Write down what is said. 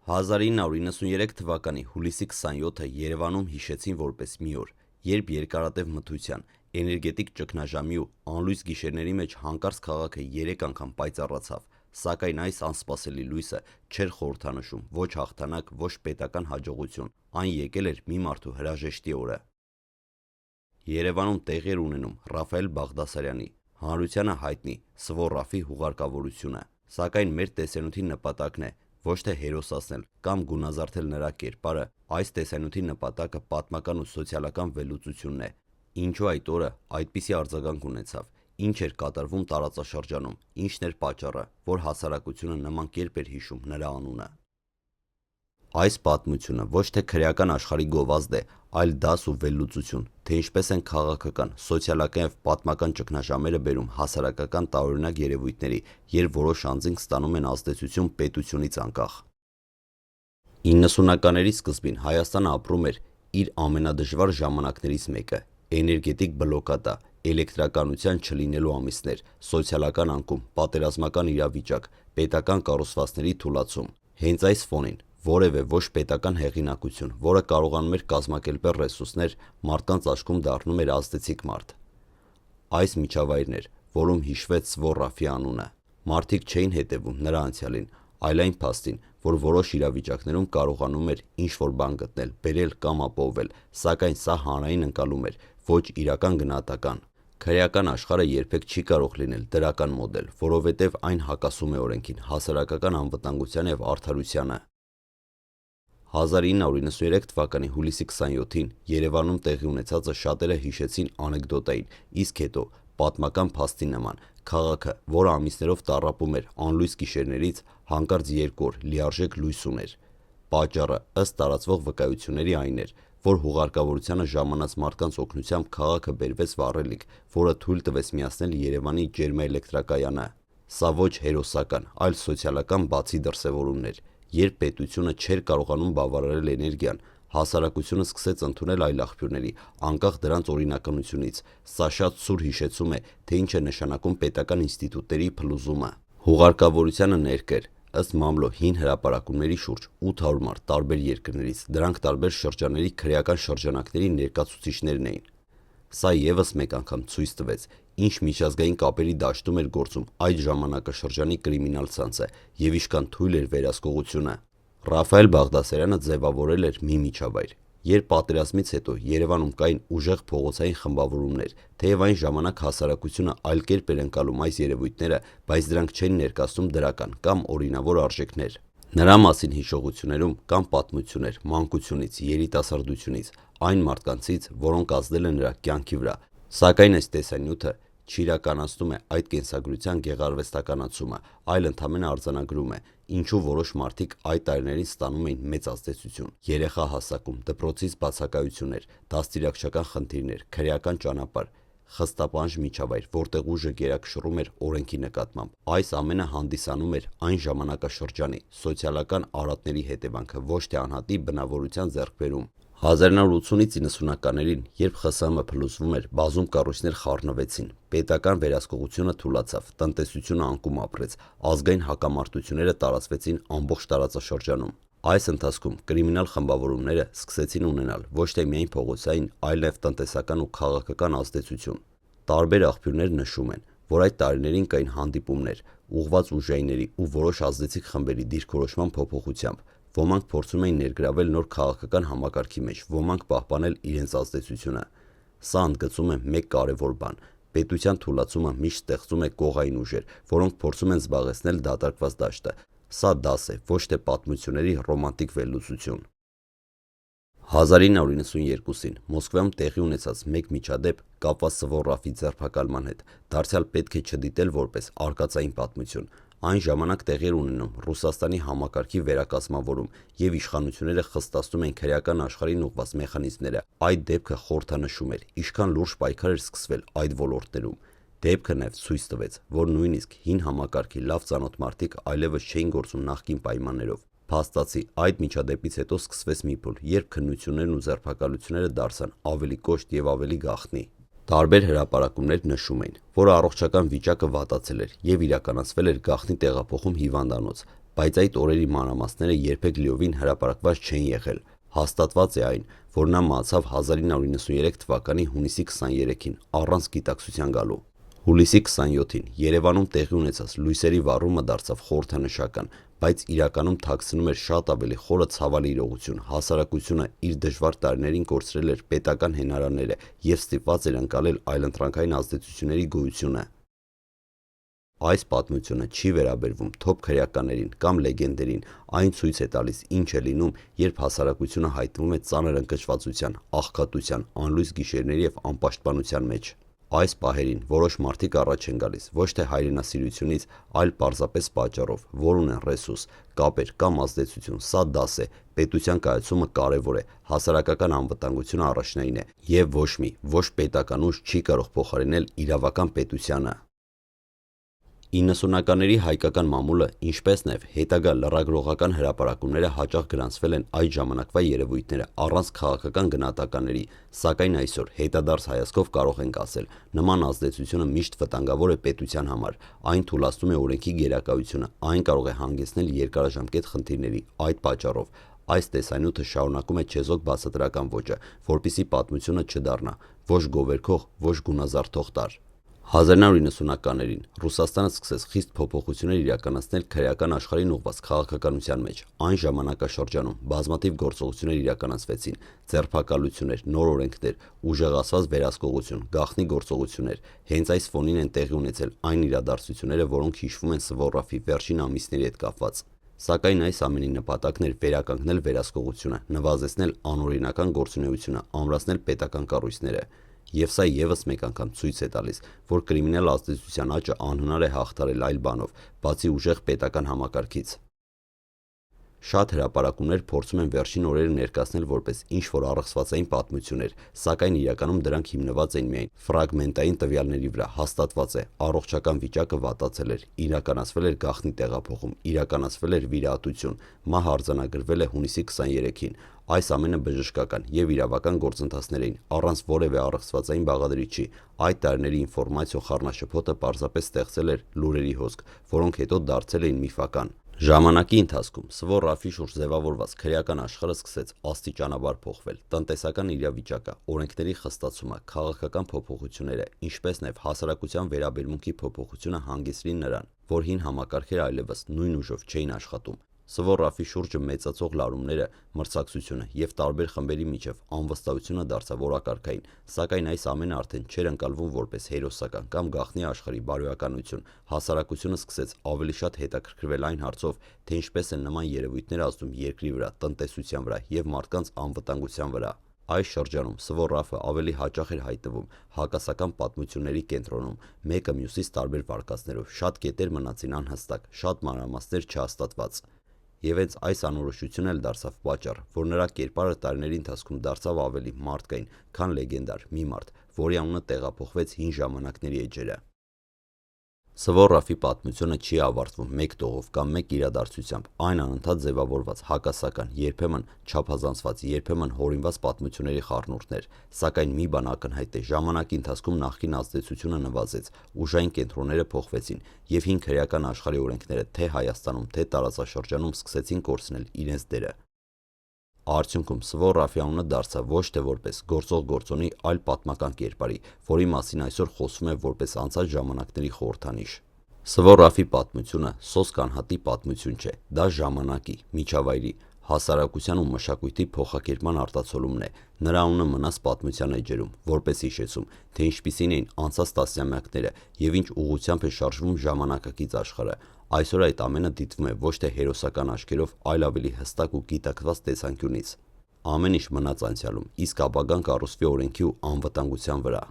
1993 թվականի հուլիսի 27-ը Երևանում հիշեցին որպես մի օր, երբ երկարատև մթության, էներգետիկ ճգնաժամի ու անլույս գիշերների մեջ հանկարծ քաղաքը 3 անգամ պայծառացավ, սակայն այս անսպասելի լույսը չէր խորհրդանշում ոչ հաղթանակ, ոչ պետական հաջողություն, այն եկել էր մի մարդու հրաժեշտի օրը։ Երևանում տեղի էր ունենում Ռաֆայել Բաղդասարյանի, հանրությանը հայտնի Սվոր Ռաֆի հուղարկավորությունը, սակայն մեր տեսանյութի նպատակն է ոչ թե հերոսացնել կամ գունազարդել նրա կերպարը, այս տեսանյութի նպատակը պատմական ու սոցիալական վերլուծությունն է, ինչու այդ օրը այդպիսի արձագանք ունեցավ, ինչ էր կատարվում տարածաշրջանում, ինչն էր պատճառը, որ հասարակությունը նման կերպ էր հիշում նրա անունը։ Այս պատմությունը ոչ թե քրեական աշխարհի գովազդ է, այլ դաս ու վերլուծություն, թե ինչպես են քաղաքական, սոցիալական և պատմական ճգնաժամերը բերում հասարակական տարօրինակ երևույթների, երբ որոշ անձինք ստանում են ազդեցություն պետությունից անկախ։ 90-ականների սկզբին Հայաստանը ապրում էր իր ամենադժվար ժամանակներից մեկը՝ էներգետիկ բլոկադա, էլեկտրականության չլինելու ամիսներ, սոցիալական անկում, պատերազմական իրավիճակ, պետական կառուցվածքների թուլացում։ Հենց այս ֆոնին որևէ ոչ պետական հեղինակություն, որը կարողանում էր կազմակերպել ռեսուրսներ, մարդկանց աչքում դառնում էր ազդեցիկ մարդ։ Այս միջավայրն էր, որում հիշվեց Սվոր Ռաֆի անունը։ Մարդիկ չէին հետևում նրա անցյալին, այլ այն փաստին, որ որոշ իրավիճակներում կարողանում էր ինչ-որ բան գտնել, բերել կամ ապահովել, սակայն սա հանրային ընկալում էր, ոչ իրական գնահատական։ Քրեական աշխարհը երբեք չի կարող լինել դրական մոդել, որովհետև այն հակասում է օրենքին, հասարակական անվտանգությանը և արդարությանը։ 1993 թվականի հուլիսի 27-ին Երևանում տեղի ունեցածը շատերը հիշեցին անեկդոտային, իսկ հետո պատմական փաստի նման, քաղաքը, որը ամիսներով տառապում էր անլույս գիշերներից, հանկարծ երկու օր լիարժեք լույս ուներ։ Պատճառը ըստ տարածվող վկայությունների այն էր, որ հուղարկավորությանը ժամանած մարդկանց օգնությամբ քաղաքը բերվեց վառելիք, որը թույլ տվեց միացնել Երևանի ջերմաէլեկտրակայանը։ Սա ոչ հերոսական, այլ սոցիալական բացի դրսևորումն էր։ Երբ պետությունը չէր կարողանում բավարարել էներգիան, հասարակությունը սկսեց ընդունել այլ աղբյուրների, անկախ դրանց օրինականությունից։ Սա շատ սուր հիշեցում է, թե ինչ է նշանակում պետական ինստիտուտների փլուզումը։ Հուղարկավորությանը ներկա էր, ըստ մամլո հին հրապարակումների, շուրջ 800 մարդ տարբեր երկրներից, դրանք տարբեր շրջանների քրեական շրջանակների ներկայացուցիչներն էին։ Սա ևս մեկ անգամ ցույց տվեց, ինչ միջազգային կապերի դաշտում էր գործում այդ ժամանակաշրջանի կրիմինալ ցանցը և ինչքան թույլ էր վերահսկողությունը։ Ռաֆայել Բաղդասարյանը ձևավորել էր մի միջավայր, երբ պատերազմից հետո Երևանում կային ուժեղ փողոցային խմբավորումներ, թեև այն ժամանակ հասարակությունը այլ կերպ էր ընկալում այս երևույթները, բայց դրանք չէին ներկայացնում դրական կամ օրինավոր արժեքներ։ Նրա մասին հիշողություններում կան պատմություններ մանկությունից, երիտասարդությունից, այն մարդկանցից, որոնք ազդել են նրա կյանքի վրա, սակայն այս տեսանյութը չիրականացնում է այդ կենսագրության գեղարվեստականացումը, այլ ընդամենը արձանագրում է, ինչու որոշ մարդիկ այդ տարիներին ստանում էին մեծ ազդեցություն։ Երեխա հասակում, դպրոցից բացակայություններ, դաստիարակչական խնդիրներ, քրեական ճանապարհ, խստապանջ միջավայր, որտեղ ուժը գերակշռում էր օրենքի նկատմամբ։ Այս ամենը հանդիսանում էր այն ժամանակաշրջանի սոցիալական արատների հետևանքը, ոչ թե անհատի բնավորության ձեռքբերում։ 1980-ից 90-ականներին, երբ ԽՍՀՄ փլուզվում էր, բազում կառույցներ խառնվեցին, պետական վերահսկողությունը թուլացավ, տնտեսությունը անկում ապրեց, ազգային հակամարտությունները տարածվեցին ամբողջ տարածաշրջանում։ Այս ընթացքում կրիմինալ խմբավորումները սկսեցին ունենալ ոչ թե միայն փողոցային, այլ նաև տնտեսական ու քաղաքական ազդեցություն։ Տարբեր աղբյուրներ նշում են, որ այդ տարիներին կային հանդիպումներ, ուղղված ուժայինների ու որոշ ազդեցիկ խմբերի դիրքորոշման փոփոխությամբ։ Ոմանք փորձում էին ներգրավել նոր քաղաքական համակարգի մեջ, ոմանք պահպանել իրենց ազդեցությունը։ Սա ընդգծում է մեկ կարևոր բան. պետության թուլացումը միշտ ստեղծում է կողային ուժեր, որոնք փորձում են զբաղեցնել դատարկված դաշտը։ Սա դաս է, ոչ թե պատմությունների ռոմանտիկ վերլուծություն։ 1992-ին Մոսկվայում տեղի ունեցած մեկ միջադեպ կապված Սվոր Ռաֆի ձերբակալման հետ դարձյալ պետք է չդիտել որպես արկածային պատմություն։ Այն ժամանակ տեղի էր ունենում Ռուսաստանի համակարգի վերակազմավորում և իշխանությունները խստացնում էին քրեական աշխարհին ուղղված մեխանիզմները։ Այդ դեպքը խորհրդանշում էր, ինչքան լուրջ պայքար էր սկսվել այդ ոլորտներում։ Դեպքը նաև ցույց տվեց, որ նույնիսկ հին համակարգի լավ ծանոթ մարդիկ այլևս չէին գործում նախկին պայմաններով։ Փաստացի այդ միջադեպից հետո սկսվեց մի փուլ, երբ քննություններն ու ձերբակալությունները դարձան ավելի կոշտ և ավելի գաղտնի։ Տարբեր հրապարակումներ նշում էին, որ առողջական վիճակը վատացել էր և իրականացվել էր գաղտնի տեղափոխում հիվանդանոց, բայց այդ օրերի մանրամասները երբեք լիովին հրապարակված չեն եղել։ Հաստատված է այն, որ նա մահացավ 1993 թվականի հունիսի 23-ին առանց գիտակցության գալու։ Հուլիսի 27-ին Երևանում տեղի ունեցած լույսերի վառումը դարձավ խորհրդանշական, բայց իրականում թաքցնում էր շատ ավելի խորը ցավալի իրողություն։ Հասարակությունը իր դժվար տարիներին կորցրել էր պետական հենարանները և ստիպված էր ընկալել այլընտրանքային ազդեցությունների գոյությունը։ Այս պատմությունը չի վերաբերվում թոփ քրեականներին կամ լեգենդերին, այն ցույց է տալիս ինչ է լինում, երբ հասարակությունը հայտնվում է ծանր ընկճվածության, աղքատության, անլույս գիշերների և անպաշտպանության մեջ։ Այս պահերին որոշ մարդիկ առաջ են գալիս ոչ թե հայրենասիրությունից, այլ պարզապես պատճառով, որ ունեն ռեսուրս, կապեր կամ ազդեցություն, սա դաս է, պետության կայացումը կարևոր է, հասարակական անվտանգությունը առաջնային է, և ոչ պետական ուժ չի կարող փոխարինել իրավական պետությանը։ 90-ականների հայկական մամուլը, ինչպես նաև հետագա լրագրողական հրապարակումները հաճախ գրանցվել են այդ ժամանակվա երևույթները առանց քաղաքական գնահատականների, սակայն այսօր հետադարձ հայացքով կարող ենք ասել, նման ազդեցությունը միշտ վտանգավոր է պետության համար, այն թուլացնում է օրենքի գերակայությունը, այն կարող է հանգեցնել երկարաժամկետ խնդիրների, այդ պատճառով այս տեսանյութը շարունակում է չեզոք բացատրական ոճը, որպեսզի պատմությունը չդառնա ոչ գովերքող, ոչ գունազարդող տարր։ 1990-ականներին Ռուսաստանը սկսեց խիստ փոփոխություններ իրականացնել քրեական աշխարհին ուղղված քաղաքականության մեջ։ Այն ժամանակաշրջանում բազմաթիվ գործողություններ իրականացվեցին, ձերբակալություններ, նոր օրենքներ, ուժեղացված վերահսկողություն, գաղտնի գործողություններ։ Հենց այս ֆոնին են տեղի ունեցել այն իրադարձությունները, որոնք հիշվում են Սվորաֆի վերջին ամիսների հետ կապված։ Սակայն այս ամենի նպատակն էր վերականգնել վերահսկողությունը, նվազեցնել անօրինական գործունեությունը, ամրացնել պետական կառույցները։ Եվ սա ևս մեկ անգամ ցույց է տալիս, որ կրիմինալ ազդեցության աճը անհնար է հաղթարել այլ բանով, բացի ուժեղ պետական համակարգից։ Շատ հրապարակումներ փորձում են վերջին օրերը ներկայացնել որպես ինչ-որ առեղծվածային պատմություններ, սակայն իրականում դրանք հիմնված են միայն ֆրագմենտային տվյալների վրա։ Հաստատված է, առողջական վիճակը վատացել էր, իրականացվել էր գաղտնի տեղափոխում, իրականացվել էր վիրահատություն, մահը արձանագրվել է հունիսի 23-ին։ Այս ամենը բժշկական և իրավական գործընթացներ էին, առանց որևէ առեղծվածային բաղադրիչի։ Այդ տարիների ինֆորմացիոն խառնաշփոթը պարզապես ստեղծել էր լուրերի հոսք, որոնք հետո դարձել էին միֆական։ Ժամանակի ընթացքում Սվորաֆի շուրջ ձևավորված քրեական աշխարհը սկսեց աստիճանաբար փոխվել։ Տնտեսական իրավիճակը, օրենքների խստացումը, քաղաքական փոփոխությունները, ինչպես նաև հասարակության վերաբերմունքի փոփոխությունը հանգեցրին նրան, որ հին համակարգերը այլևս նույն ուժով չէին աշխատում։ Սվորաֆի շուրջը մեծացող լարումները, մրցակցությունը և տարբեր խմբերի միջև անվստահությունը դարձավ օրակարգային, սակայն այս ամենը արդեն չէր ընկալվում որպես հերոսական կամ գաղտնի աշխարհի բարոյականություն։ Հասարակությունը սկսեց ավելի շատ հետաքրքրվել այն հարցով, թե ինչպես են նման երևույթներ ազդում երկրի վրա, տնտեսության վրա և մարդկանց անվտանգության վրա։ Այս շրջանում Սվորաֆը ավելի հաճախ էր հայտնվում հակասական պատմությունների կենտրոնում, մեկը մյուսից տարբեր վարկածներով, շատ կետեր մնացին անհստակ, շատ մանրամասներ չհաստատված։ Եվ հենց այս անորոշությունն էլ դարձավ պատճառ, որ նրա կերպարը տարիների ընթացքում դարձավ ավելի մարդկային, քան լեգենդար մի մարդ, որի անունը տեղափոխվեց հին ժամանակների էջերը։ Սվորաֆի պատմությունը չի ավարտվում մեկ տողով կամ մեկ իրադարձությամբ, այն անընդհատ ձևավորված, հակասական, երբեմն չափազանցված, երբեմն հորինված պատմությունների խառնուրդներ, սակայն մի բան ակնհայտ է, ժամանակի ընթացքում նախկին ազդեցությունը նվազեց, ուժային կենտրոնները փոխվեցին և հին քրեական աշխարհի օրենքները թե Հայաստանում, թե տարածաշրջանում սկսեցին կորցնել իրենց դերը։ Արդյունքում Սվորաֆի անունը դարձավ ոչ թե որպես գործող գործոնի, այլ պատմական կերպարի, որի մասին այսօր խոսվում է որպես անցած ժամանակների խորհրդանիշ։ Սվորաֆի պատմությունը սոսկ անհատի պատմություն չէ, դա ժամանակի, միջավայրի, հասարակության ու մշակույթի փոխակերպման արտացոլումն է։ Նրա անունը մնաց պատմության էջերում, որպես հիշեցում, թե ինչպիսին էին անցած տասնամյակները և ինչ ուղղությամբ է շարժվում ժամանակակից աշխարհը։ Այսօր այդ ամենը դիտվում է ոչ թե հերոսական աչքերով, այլ ավելի հստակ ու գիտակցված տեսանկյունից։ Ամեն ինչ մնաց անցյալում, իսկ ապագան կառուցվի օրենքի ու անվտանգության վրա։